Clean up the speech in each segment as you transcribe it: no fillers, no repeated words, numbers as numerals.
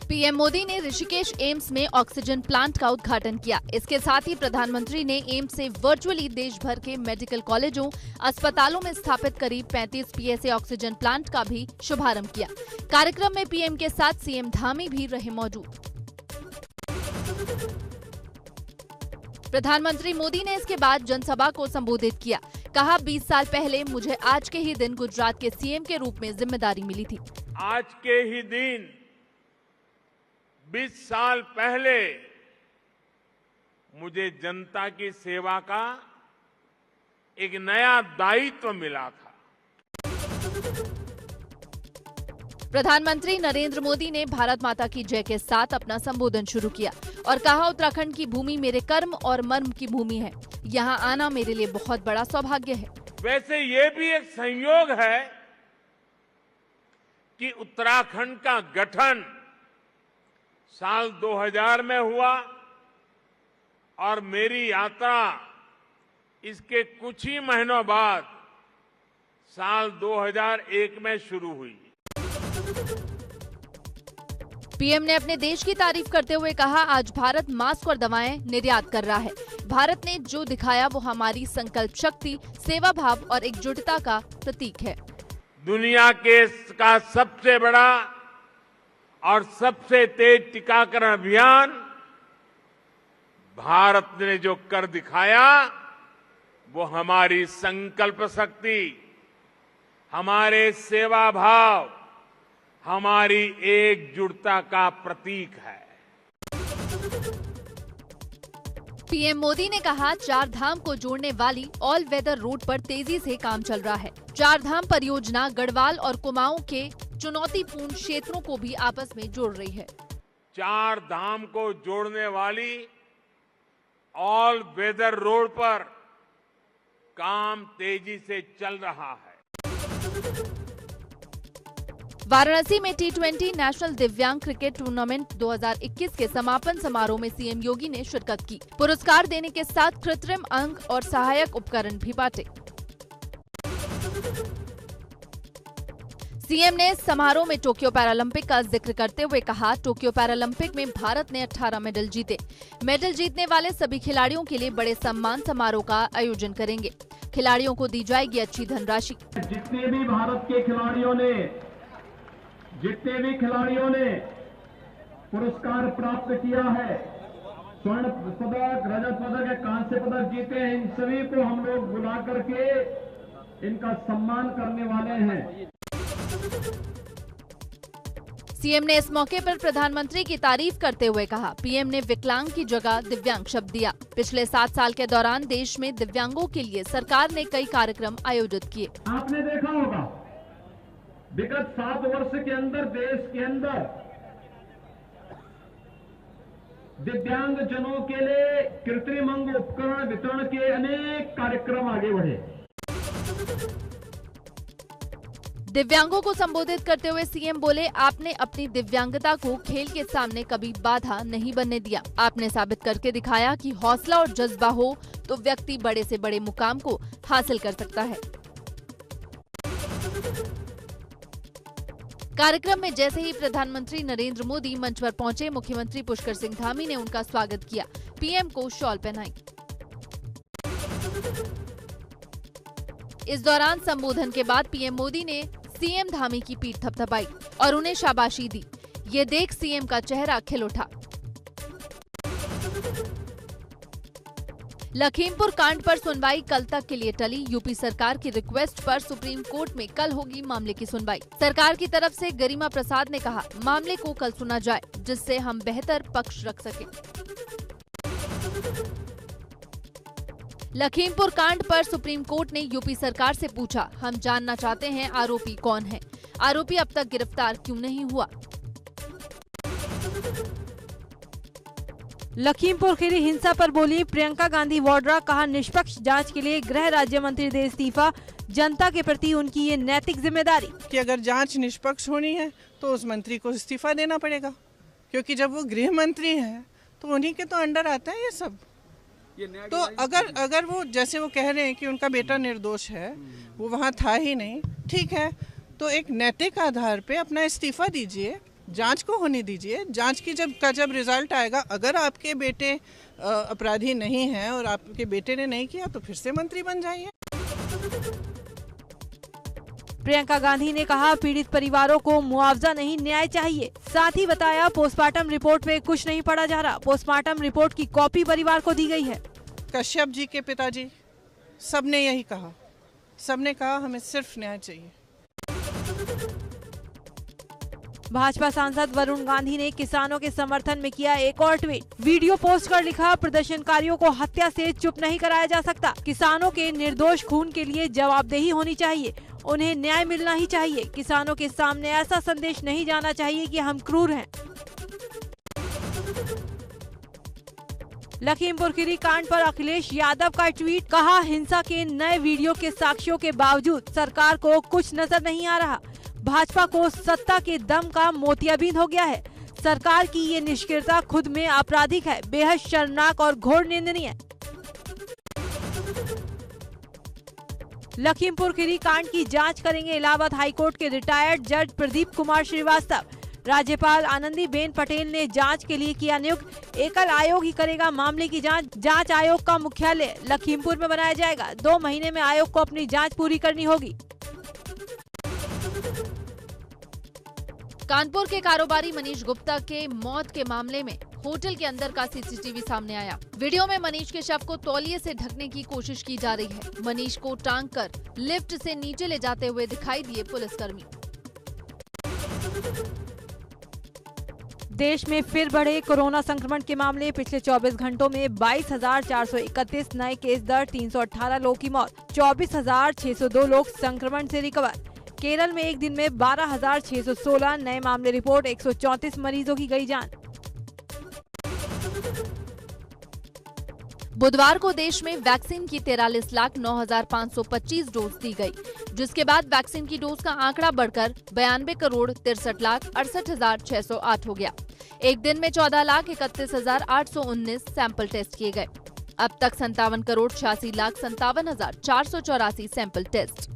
PM Modi ने Rishikesh AIIMS में oxygen plant का उद्घाटन किया। इसके साथ ही प्रधानमंत्री ने एम्स से वर्चुअली देश भर के मेडिकल कॉलेजों, अस्पतालों में स्थापित करीब 35 पीएसए ऑक्सीजन प्लांट का भी शुभारंभ किया। कार्यक्रम में पीएम के साथ सीएम धामी भी रहे मौजूद। प्रधानमंत्री मोदी ने इसके बाद जनसभा को संबोधित किया। कहा, 20 साल पहले मुझे आज के ही दिन गुजरात के सीएम के रूप में जिम्मेदारी मिली थी। आज के ही दिन 20 साल पहले मुझे जनता की सेवा का एक नया दायित्व मिला था। प्रधानमंत्री नरेंद्र मोदी ने भारत माता की जय के साथ अपना संबोधन शुरू किया और कहा, उत्तराखंड की भूमि मेरे कर्म और मर्म की भूमि है। यहाँ आना मेरे लिए बहुत बड़ा सौभाग्य है। वैसे ये भी एक संयोग है कि उत्तराखंड का गठन साल 2000 में हुआ और मेरी यात्रा इसके कुछ ही महीनों बाद साल 2001 में शुरू हुई। पीएम ने अपने देश की तारीफ करते हुए कहा, आज भारत मास्क और दवाएं निर्यात कर रहा है। भारत ने जो दिखाया वो हमारी संकल्प शक्ति, सेवा भाव और एकजुटता का प्रतीक है। दुनिया का सबसे बड़ा और सबसे तेज टीकाकरण अभियान भारत ने जो कर दिखाया वो हमारी संकल्प शक्ति, हमारे सेवा भाव, हमारी एकजुटता का प्रतीक है। पीएम मोदी ने कहा, 4 धाम को जोड़ने वाली ऑल वेदर रोड पर तेजी से काम चल रहा है। 4 धाम परियोजना गढ़वाल और कुमाऊं के चुनौतीपूर्ण क्षेत्रों को भी आपस में जोड़ रही है। 4 धाम को जोड़ने वाली ऑल वेदर रोड पर काम तेजी से चल रहा है। वाराणसी में T20 नेशनल दिव्यांग क्रिकेट टूर्नामेंट 2021 के समापन समारोह में सीएम योगी ने शिरकत की। पुरस्कार देने के साथ कृत्रिम अंग और सहायक उपकरण भी बांटे। सीएम ने समारोह में टोक्यो पैरालंपिक का जिक्र करते हुए कहा, टोक्यो पैरालंपिक में भारत ने 18 मेडल जीते। मेडल जीतने वाले सभी खिलाड़ियों के लिए बड़े सम्मान समारोह का आयोजन करेंगे। खिलाड़ियों को दी जाएगी अच्छी धनराशि। जितने भी भारत के खिलाड़ियों ने पुरस्कार प्राप्त किया है, स्वर्ण पदक, रजत पदक या कांस्य पदक जीते हैं, इन सभी को हम लोग बुला करके इनका सम्मान करने वाले हैं। सीएम ने इस मौके पर प्रधानमंत्री की तारीफ करते हुए कहा, पीएम ने विकलांग की जगह दिव्यांग शब्द दिया। पिछले 7 साल के दौरान देश में दिव्यांगों के लिए सरकार ने कई कार्यक्रम आयोजित किए। आपने देखा होगा विगत 7 वर्ष के अंदर देश के अंदर दिव्यांग जनों के लिए कृत्रिम अंग उपकरण वितरण के अनेक कार्यक्रम आगे बढ़े। दिव्यांगों को संबोधित करते हुए सीएम बोले, आपने अपनी दिव्यांगता को खेल के सामने कभी बाधा नहीं बनने दिया। आपने साबित करके दिखाया कि हौसला और जज्बा हो तो व्यक्ति बड़े से बड़े मुकाम को हासिल कर सकता है। कार्यक्रम में जैसे ही प्रधानमंत्री नरेंद्र मोदी मंच पर पहुंचे, मुख्यमंत्री पुष्कर सिंह धामी ने उनका स्वागत किया। पीएम को शॉल पहनाई। इस दौरान संबोधन के बाद पीएम मोदी ने सीएम धामी की पीठ थपथपाई और उन्हें शाबाशी दी। ये देख सीएम का चेहरा खिल उठा। लखीमपुर कांड पर सुनवाई कल तक के लिए टली। यूपी सरकार की रिक्वेस्ट पर सुप्रीम कोर्ट में कल होगी मामले की सुनवाई। सरकार की तरफ से गरिमा प्रसाद ने कहा, मामले को कल सुना जाए जिससे हम बेहतर पक्ष रख सकें। लखीमपुर कांड पर सुप्रीम कोर्ट ने यूपी सरकार से पूछा, हम जानना चाहते हैं आरोपी कौन है, आरोपी अब तक गिरफ्तार क्यों नहीं हुआ। लखीमपुर खीरी हिंसा पर बोली प्रियंका गांधी वाड्रा, कहा निष्पक्ष जांच के लिए गृह राज्य मंत्री दे इस्तीफा, जनता के प्रति उनकी ये नैतिक जिम्मेदारी कि अगर जांच निष्पक्ष होनी है तो उस मंत्री को इस्तीफा देना पड़ेगा, क्योंकि जब वो गृह मंत्री हैं तो उन्हीं के तो अंडर आता है ये सब। तो अगर वो जैसे वो कह रहे हैं कि उनका बेटा निर्दोष है, वो वहाँ था ही नहीं, ठीक है, तो एक नैतिक आधार पे अपना इस्तीफा दीजिए, जांच को होने दीजिए। जांच की जब रिजल्ट आएगा, अगर आपके बेटे अपराधी नहीं हैं और आपके बेटे ने नहीं किया तो फिर से मंत्री बन जाइए। प्रियंका गांधी ने कहा पीड़ित परिवारों को मुआवजा नहीं न्याय चाहिए। साथ ही बताया पोस्टमार्टम रिपोर्ट में कुछ नहीं पढ़ा जा रहा, पोस्टमार्टम रिपोर्ट की कॉपी परिवार को दी गई है। कश्यप जी के पिताजी सबने यही कहा, सबने कहा हमें सिर्फ न्याय चाहिए। भाजपा सांसद वरुण गांधी ने किसानों के समर्थन में किया एक और ट्वीट। वीडियो पोस्ट कर लिखा, प्रदर्शनकारियों को हत्या से चुप नहीं कराया जा सकता। किसानों के निर्दोष खून के लिए जवाबदेही होनी चाहिए, उन्हें न्याय मिलना ही चाहिए। किसानों के सामने ऐसा संदेश नहीं जाना चाहिए कि हम क्रूर हैं। लखीमपुर खीरी कांड पर अखिलेश यादव का ट्वीट, कहा हिंसा के नए वीडियो के साक्ष्यों के बावजूद सरकार को कुछ नजर नहीं आ रहा। भाजपा को सत्ता के दम का मोतियाबिंद हो गया है। सरकार की ये निष्क्रियता खुद में आपराधिक है, बेहद शर्मनाक और घोर निंदनीय है। लखीमपुर खीरी कांड की जांच करेंगे इलाहाबाद हाईकोर्ट के रिटायर्ड जज प्रदीप कुमार श्रीवास्तव। राज्यपाल आनंदीबेन पटेल ने जांच के लिए किया नियुक्त। एकल आयोग ही करेगा मामले की जांच। जांच आयोग का मुख्यालय लखीमपुर में बनाया जाएगा। 2 महीने में आयोग को अपनी जांच पूरी करनी होगी। कानपुर के कारोबारी मनीष गुप्ता के मौत के मामले में होटल के अंदर का सीसीटीवी सामने आया। वीडियो में मनीष के शव को तौलिए से ढकने की कोशिश की जा रही है। मनीष को टांग कर लिफ्ट से नीचे ले जाते हुए दिखाई दिए पुलिसकर्मी। देश में फिर बढ़े कोरोना संक्रमण के मामले। पिछले 24 घंटों में 22,431 नए केस दर्ज, 318 लोगों की मौत, 24,602 लोग संक्रमण से रिकवर। केरल में एक दिन में 12,616 नए मामले रिपोर्ट, 134 मरीजों की गई जान। बुधवार को देश में वैक्सीन की 43,09,525 डोज दी गई, जिसके बाद वैक्सीन की डोज का आंकड़ा बढ़कर 92,63,68,608 हो गया। एक दिन में 14,31,819 सैंपल टेस्ट किए गए। अब तक 57,86,57,484 सैंपल टेस्ट।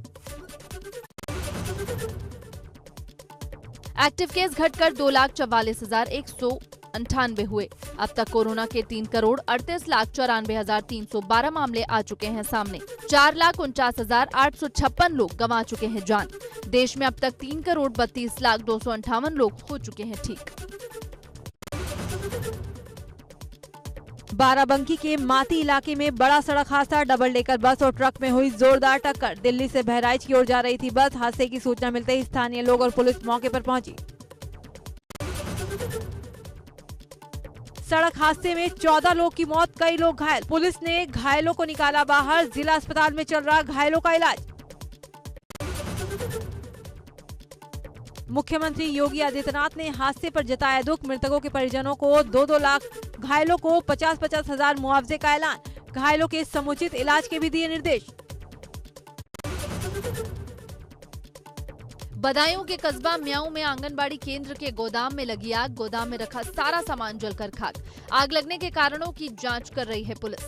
एक्टिव केस घटकर 2,44,198 हुए। अब तक कोरोना के 3,38,94,312 मामले आ चुके हैं सामने। 4,49,856 लोग गंवा चुके हैं जान। देश में अब तक 3,32,258 लोग हो चुके हैं ठीक। बाराबंकी के माती इलाके में बड़ा सड़क हादसा। डबल डेकर बस और ट्रक में हुई जोरदार टक्कर। दिल्ली से बहराइच की ओर जा रही थी बस। हादसे की सूचना मिलते ही स्थानीय लोग और पुलिस मौके पर पहुंची। सड़क हादसे में 14 लोग की मौत, कई लोग घायल। पुलिस ने घायलों को निकाला बाहर। जिला अस्पताल में चल रहा घायलों का इलाज। मुख्यमंत्री योगी आदित्यनाथ ने हादसे पर जताया दुख। मृतकों के परिजनों को 2-2 लाख, घायलों को 50-50 हजार मुआवजे का ऐलान। घायलों के समुचित इलाज के भी दिए निर्देश। बदायूं के कस्बा म्याऊं में आंगनबाड़ी केंद्र के गोदाम में लगी आग। गोदाम में रखा सारा सामान जलकर खाक। आग लगने के कारणों की जांच कर रही है पुलिस।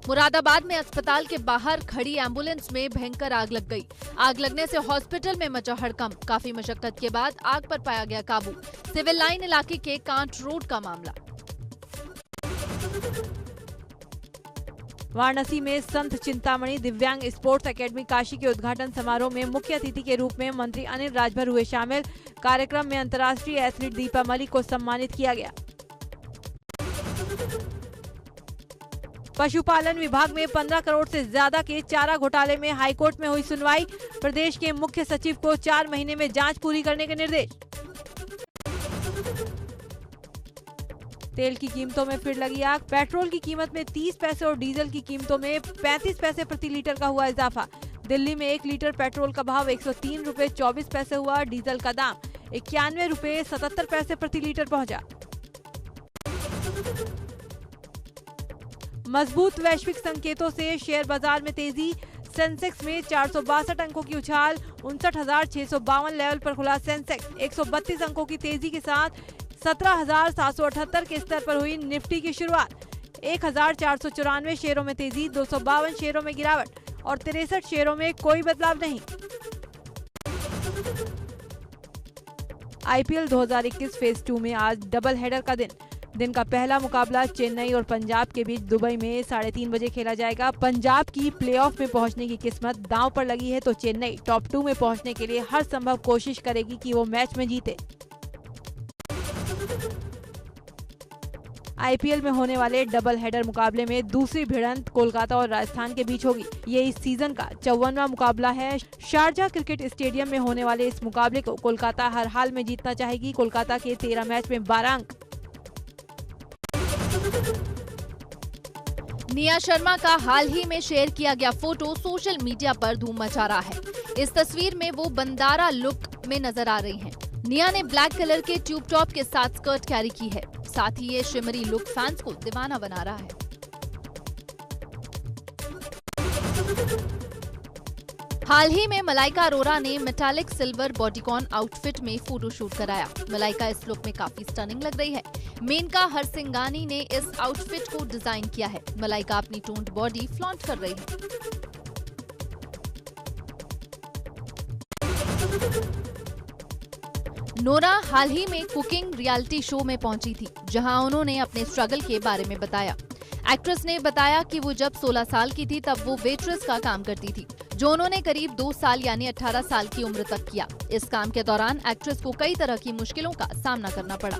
मुरादाबाद में अस्पताल के बाहर खड़ी एम्बुलेंस में भयंकर आग लग गई। आग लगने से हॉस्पिटल में मचा हड़कंप। काफी मशक्कत के बाद आग पर पाया गया काबू। सिविल लाइन इलाके के कांट रोड का मामला। वाराणसी में संत चिंतामणि दिव्यांग स्पोर्ट्स एकेडमी काशी के उद्घाटन समारोह में मुख्य अतिथि के रूप में मंत्री अनिल राजभर हुए शामिल। कार्यक्रम में अंतर्राष्ट्रीय एथलीट दीपा मलिक को सम्मानित किया गया। पशुपालन विभाग में 15 करोड़ से ज्यादा के चारा घोटाले में हाईकोर्ट में हुई सुनवाई। प्रदेश के मुख्य सचिव को 4 महीने में जांच पूरी करने के निर्देश। तेल की कीमतों में फिर लगी आग। पेट्रोल की कीमत में 30 पैसे और डीजल की कीमतों में 35 पैसे प्रति लीटर का हुआ इजाफा। दिल्ली में 1 लीटर पेट्रोल का भाव 103 रुपए 24 पैसे हुआ। डीजल का दाम 91 रुपए 77 पैसे प्रति लीटर पहुंचा। मजबूत वैश्विक संकेतों से शेयर बाजार में तेजी। सेंसेक्स में 462 अंकों की उछाल। 59,652 लेवल पर खुला सेंसेक्स। 132 अंकों की तेजी के साथ 17,778 के स्तर पर हुई निफ्टी की शुरुआत। 1,494 शेयरों में तेजी, 252 शेयरों में गिरावट और 63 शेयरों में कोई बदलाव नहीं। IPL 2021 फेज 2 में आज डबल हेडर का दिन का पहला मुकाबला चेन्नई और पंजाब के बीच दुबई में 3:30 बजे खेला जाएगा। पंजाब की प्लेऑफ में पहुंचने की किस्मत दांव पर लगी है तो चेन्नई टॉप 2 में पहुंचने के लिए हर संभव कोशिश करेगी कि वो मैच में जीते। IPL में होने वाले डबल हेडर मुकाबले में दूसरी भिड़ंत कोलकाता और राजस्थान के बीच होगी। ये इस सीजन का 54वां मुकाबला है। शारजाह क्रिकेट स्टेडियम में होने वाले इस मुकाबले को कोलकाता हर हाल में जीतना चाहेगी। कोलकाता के 13 मैच में 12 अंक। निया शर्मा का हाल ही में शेयर किया गया फोटो सोशल मीडिया पर धूम मचा रहा है। इस तस्वीर में वो बंदारा लुक में नजर आ रही हैं। निया ने ब्लैक कलर के ट्यूब टॉप के साथ स्कर्ट कैरी की है। साथ ही ये शिमरी लुक फैंस को दीवाना बना रहा है। हाल ही में मलाइका अरोरा ने मेटालिक सिल्वर बॉडीकॉन आउटफिट में फोटोशूट कराया। मलाइका इस लुक में काफी स्टनिंग लग रही है। मेनका हरसिंगानी ने इस आउटफिट को डिजाइन किया है। मलाइका अपनी टोन्ड बॉडी फ्लॉन्ट कर रही है। नोरा हाल ही में कुकिंग रियलिटी शो में पहुंची थी, जहां उन्होंने अपने स्ट्रगल के बारे में बताया। एक्ट्रेस ने बताया कि वो जब 16 साल की थी तब वो वेट्रेस का काम करती थी, जो उन्होंने करीब 2 साल यानी 18 साल की उम्र तक किया। इस काम के दौरान एक्ट्रेस को कई तरह की मुश्किलों का सामना करना पड़ा।